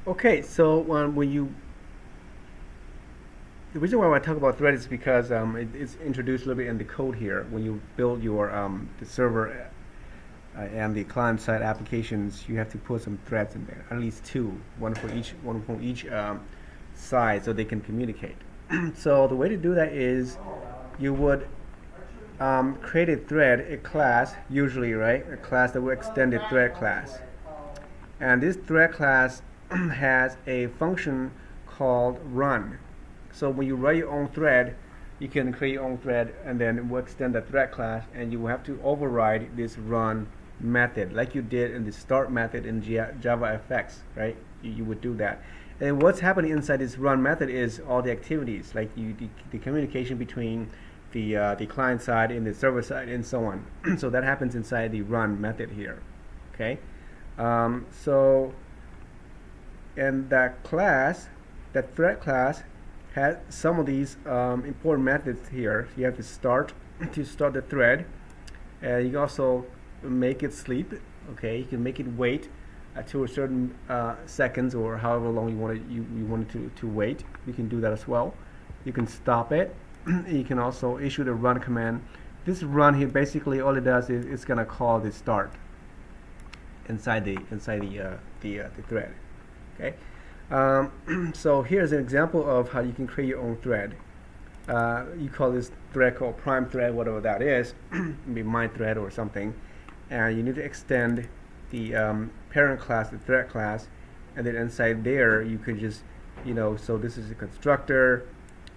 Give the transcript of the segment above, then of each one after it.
Okay, so the reason why I talk about thread is because it's introduced a little bit in the code here. When you build your the server and the client-side applications, you have to put some threads in there, at least two, one from each side, so they can communicate. So the way to do that is you would create a thread, a class, usually, right? A class that will extend the thread class. And this thread class has a function called run. So when you write your own thread, you can create your own thread and then it will extend the thread class, and you will have to override this run method like you did in the start method in JavaFX, right? You would do that. And what's happening inside this run method is all the activities, like the communication between the client side and the server side and so on. So that happens inside the run method here. Okay. So and that class, that thread class, has some of these important methods here. You have to start the thread. You can also make it sleep. Okay, you can make it wait to a certain seconds or however long you want it to wait. You can do that as well. You can stop it. You can also issue the run command. This run here basically all it does is it's gonna call the start inside the thread. Okay. So here's an example of how you can create your own thread. You call this thread called prime thread, whatever that is, maybe my thread or something. And you need to extend the parent class, the thread class, and then inside there you could just, so this is a constructor,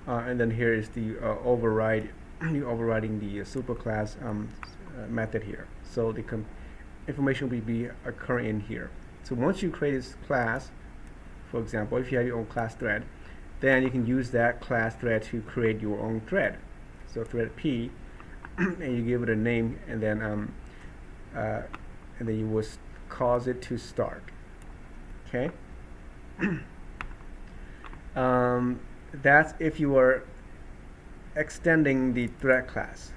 and then here is the override. You're overriding the superclass method here. So the information will be occurring in here. So once you create this class, for example, if you have your own class thread, then you can use that class thread to create your own thread. So thread P, and you give it a name, and then you will cause it to start. Okay. That's if you are extending the thread class,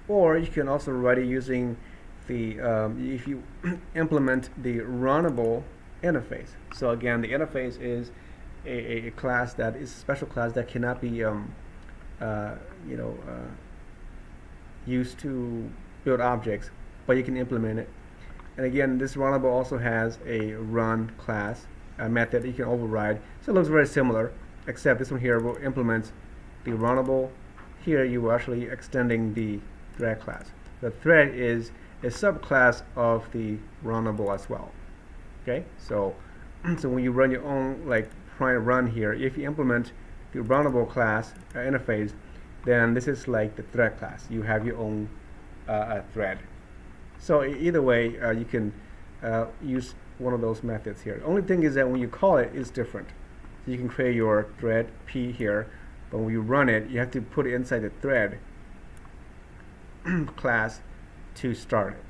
or you can also write it using the if you implement the runnable interface. So again, the interface is a class that is a special class that cannot be used to build objects, but you can implement it. And again, this runnable also has a run class method you can override. So it looks very similar, except this one here will implement the runnable. Here you are actually extending the thread class. The thread is a subclass of the runnable as well. Okay, so when you run your own like prime run here, if you implement the runnable class interface, then this is like the thread class. You have your own thread. So either way, you can use one of those methods here. The only thing is that when you call it, it's different. So you can create your thread P here, but when you run it, you have to put it inside the thread class to start it.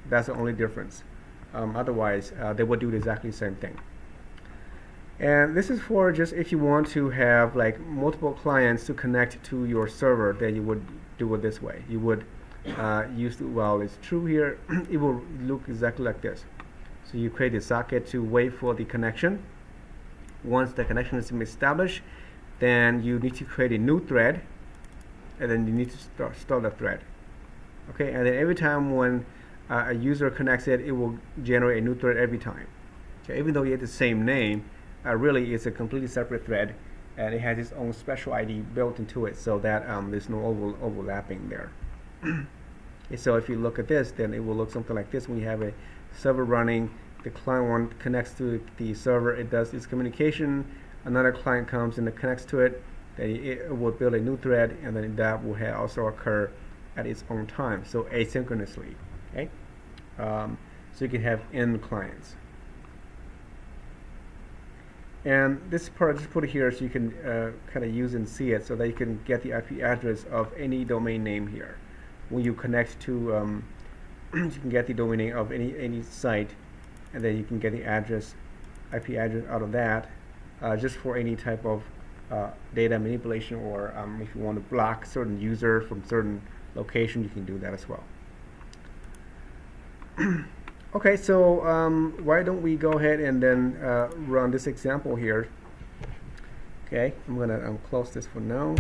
That's the only difference. Otherwise, they would do exactly the same thing. And this is for just if you want to have like multiple clients to connect to your server, then you would do it this way. You would use the, well, it's true here. It will look exactly like this. So you create a socket to wait for the connection. Once the connection is established, then you need to create a new thread, and then you need to start a thread. Okay, and then every time when a user connects it, it will generate a new thread every time. Okay, even though you have the same name, really it's a completely separate thread, and it has its own special ID built into it, so that there's no overlapping there. Okay, so if you look at this, then it will look something like this. When you have a server running, the client one connects to the server, it does its communication, another client comes and it connects to it, then it will build a new thread, and then that will also occur at its own time, so asynchronously. Okay, so you can have n clients. And this part I just put it here so you can kind of use and see it, so that you can get the IP address of any domain name here. When you connect to, you can get the domain name of any site, and then you can get the address, IP address out of that, just for any type of data manipulation, or if you want to block certain user from certain location, you can do that as well. Okay, so why don't we go ahead and then run this example here. Okay, I'm gonna close this for now.